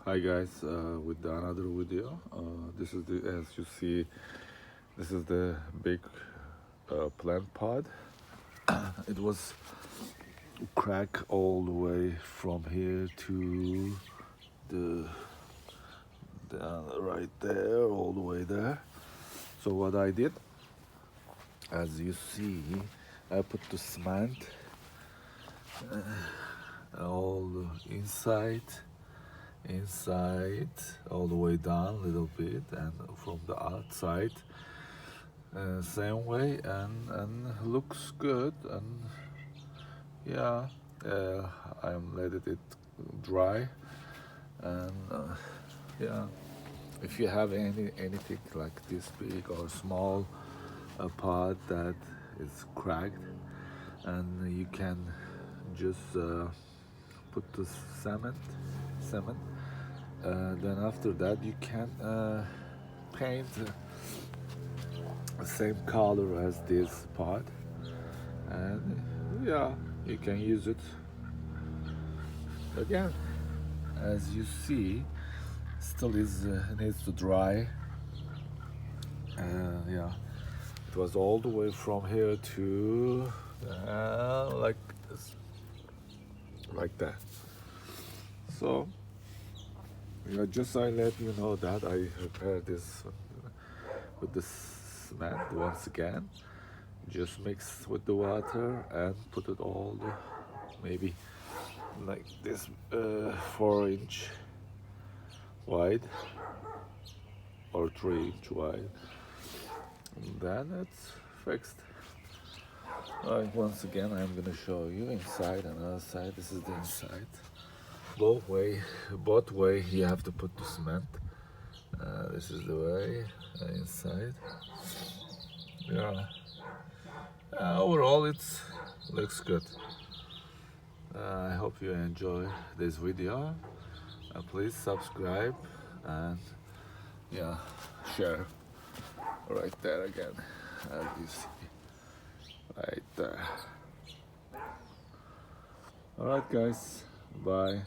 Hi guys, with another video. This is the as you see, this is the big plant pot. It was cracked all the way from here to the, right there, all the way there. So what I did, as you see, I put the cement all inside all the way down a little bit, and from the outside same way, and looks good. And yeah, I'm letting it dry. And yeah, if you have anything like this big or small pot that is cracked, and you can just put the cement. Then after that you can paint the same color as this pot, and yeah, you can use it again. As you see, still needs to dry. Yeah, it was all the way from here to like this, like that. So yeah, just I let you know that I prepared this with the cement once again. Just mix with the water and put it all maybe like this 4-inch wide or 3-inch wide, and then it's fixed. Once again, I'm gonna show you inside and outside. This is the inside. Both way you have to put the cement. This is the way inside. Yeah. Overall, it looks good. I hope you enjoy this video. Please subscribe and yeah, share. Right there again, as you see, right there. All right, guys. Bye.